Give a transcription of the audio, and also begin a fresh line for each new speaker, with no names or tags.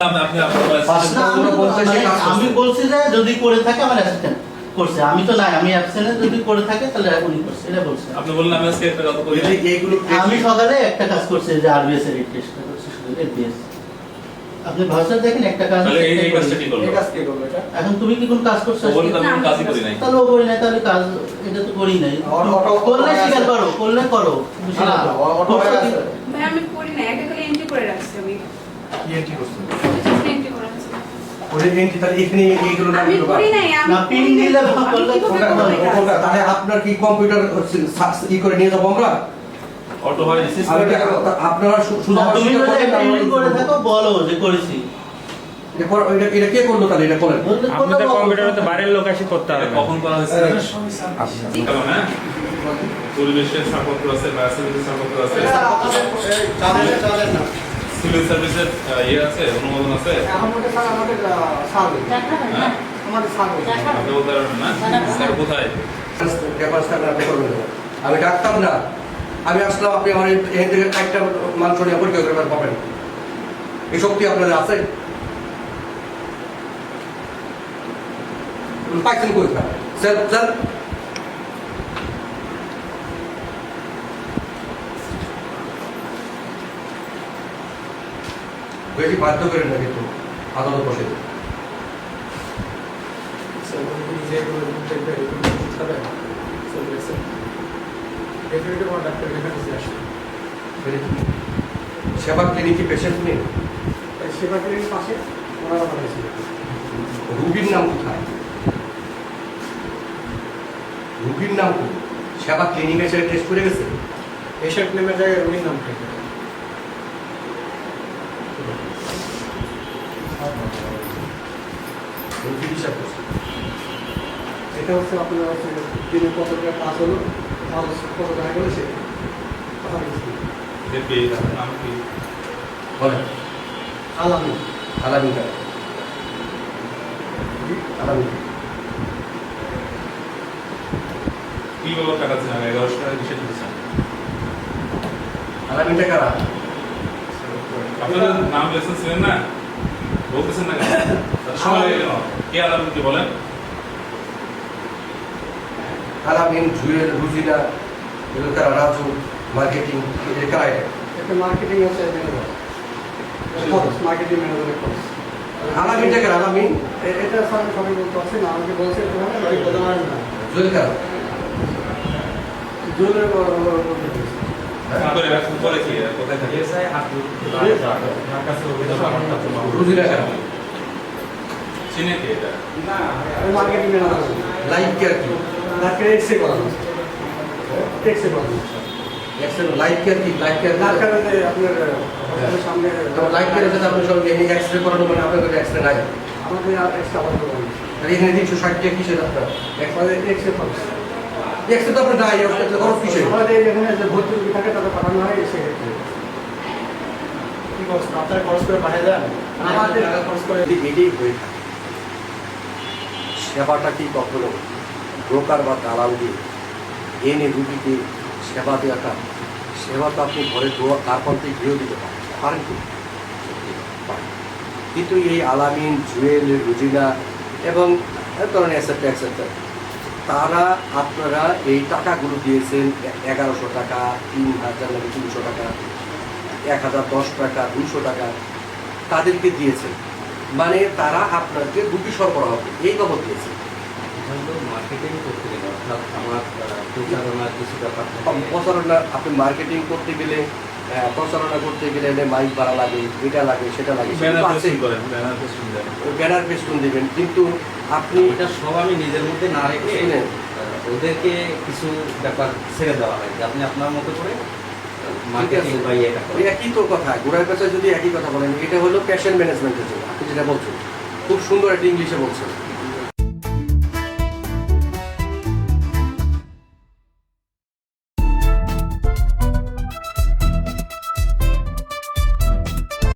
আমি বলছি যে যদি করে থাকে আমার অ্যাসিস্ট্যান্ট করছে, আমি তো নাই, আমি অ্যাবসেন্টে যদি করে থাকে তাহলে উনি করছে, এটা বলছে।
আপনি বললেন আমি আজকে একটা কথা করি,
এইগুলো আমি সকালে একটা কাজ করছি যে আরবিএস এর টেস্টটা করছি, শুধু এবিএস। আপনি ভাষা দেখেন একটা কাজ,
তাহলে এই কাজটা কি করব?
এই কাজ কি করব এটা?
এখন তুমি কি কোন কাজ করছো?
ও বলতে আমি কাজই করি নাই।
তাহলে ও করি নাই, তাহলে কাজ এটা তো করি নাই। করলে স্বীকার করো, করলে করো,
না অটো হয়ে আছে।
ভাই আমি করি না, এটা খালি এন্ট্রি করে রাখছি আমি।
কি এন্ট্রি করছেন?
এন্ট্রি করে রাখছি।
ওরে এন্ট্রি তাহলে এখানে এইগুলো
আমি করি নাই, আমি
না, পিন দিলে করলে
ওটা তাহলে আপনার কি কম্পিউটার ই করে নিয়ে যাব আমরা?
অটো হয়
আপনারা শুধু
তুমি যদি এন্ট্রি করে থাকো বলো যে করেছি।
এটা কে করলো তাহলে এটা করেন?
আপনাদের কম্পিউটারে তো বাইরের লোক এসে করতে হবে।
কখন করা হয়েছে? হ্যাঁ, পরিবেশের ছাড়পত্র আছে, বায়োসিকিউরিটি ছাড়পত্র আছে, সিভিল সার্ভিসের ইয়ে আছে, অনুমোদন আছে। হ্যাঁ? আপনি বলতে পারবেন না? স্যার কোথায়?
আমি ডাক্তার না, আমি আসলাম, আপনি আমার এখান থেকে একটা মানুষ নিয়ে পরীক্ষা করে পাবেন, এই শক্তি আপনাদের আছে? পাইছেন কই? স্যার স্যার বেশি বাধ্য করেন না কিন্তু আদালত বসে সেবা ক্লিনিকে পেশেন্ট নেই,
সেবা ক্লিনিক পাশে ওনারা বানাইছিল।
রুগীর নাম কোথায়? রুগীর নাম কি? সেবা ক্লিনিকে এসে টেস্ট করে গেছে?
পেশেন্ট নেমের জায়গায় রুগীর নাম থাকে।
রুগীর হিসাব করছে।
এটা হচ্ছে আপনার হচ্ছে দিনে কত টাকা কাজ হলো, কত টাকা গেলো সেটা কথা বলছি।
দেখবি নাম কি?
বলেন।
আলামী
আলামিন কার? আলামিন
কি বলো কাটাচ্ছেন? 1100 টাকা কিসে দিচ্ছেন?
আলামিনটা কারা?
আপনাদের নাম লেখছেন ছিলেন না, বলতেছেন না কেন? সময় লেগে গেল। কে আলাদা কি বলেন?
আলামিন, জুয়েল, রুজিনা, এগুলো কারা? রাজু, মার্কেটিং, এর কারা এটা?
একটা মার্কেটিং হচ্ছে ম্যানেজার, মার্কেটিং ম্যানেজারের কোর্স।
আলামিনটা কারা? আলামিন
এটা স্যার সবাই বলতে পারছি না, আমাকে বলছে বলতে পারেন না।
জুয়েল কারা?
জুয়েলের
করে রাখুন, পরে কি কোথায় থাকে?
রুজিনা কারা?
চিনে কি এটা?
মার্কেটিং ম্যানেজার
লাইভ কেয়ার কি?
ডাক্তার এক্সে করানো, এক্সে করানো।
লাইভ কেয়ার কি? লাইভ কেয়ার
ডাক্তারের যে আপনার সামনে
লাইভ কেয়ারের সাথে আপনার সঙ্গে এক্সরে করানো, মানে আপনার কাছে এক্সরে নাই?
আমাদের এক্সট্রা আবার করানো,
তাহলে এখানে 360 টাকা কিসের আপনার?
এক্সে খরচ।
এক্সরে তো আপনার নাই, আপনার খরচ কিসের?
আমাদের এখানে যে ভর্তি রোগী থাকে তাদের পাঠানো হয় সেক্ষেত্রে। কি খরচ? আপনারা খরচ করে পাঠিয়ে দেন, আমাদের খরচ করে
এটাই হয়ে থাকে। সেবাটা কি কখনো ব্রোকার বা দালাল দিয়ে এনে রুগীকে সেবা দেওয়াটা, সেবা তো আপনি ঘরে তারপর থেকে গৃহ দিতে পারেন কি? কিন্তু এই আলামিন, জুয়েল, রুজিনা এবং ধরেন এক্সেট্রা এক্সেট্রা, তারা আপনারা এই টাকাগুলো দিয়েছেন 1100 টাকা, 3000 নাকি 300 টাকা, 1010 টাকা, 200 টাকা তাদেরকে দিয়েছেন, মানে তারা আপনাকে রুগী সরবরাহ এই বাবদ দিয়েছে।
মার্কেটিং করতে গেলে অর্থাৎ আমার প্রচারণার কিছু ব্যাপার
প্রচারণা, আপনি মার্কেটিং করতে গেলে, প্রচারণা করতে গেলে মাইক ভাড়া লাগে, এটা লাগে, সেটা লাগে, ব্যানার পেস্টুন দেবেন, কিন্তু আপনি
এটা সব আমি নিজের মধ্যে না রেখে ওদেরকে কিছু ব্যাপার ছেড়ে দেওয়া হয় যে আপনি আপনার মতো করে মার্কেটিং বা এটা করেন।
একই তো কথা, গোড়ার কাছে যদি একই কথা বলেন, এটা হলো প্যাশন ম্যানেজমেন্টের জন্য আপনি যেটা বলছেন, খুব সুন্দর একটা ইংলিশে বলছেন,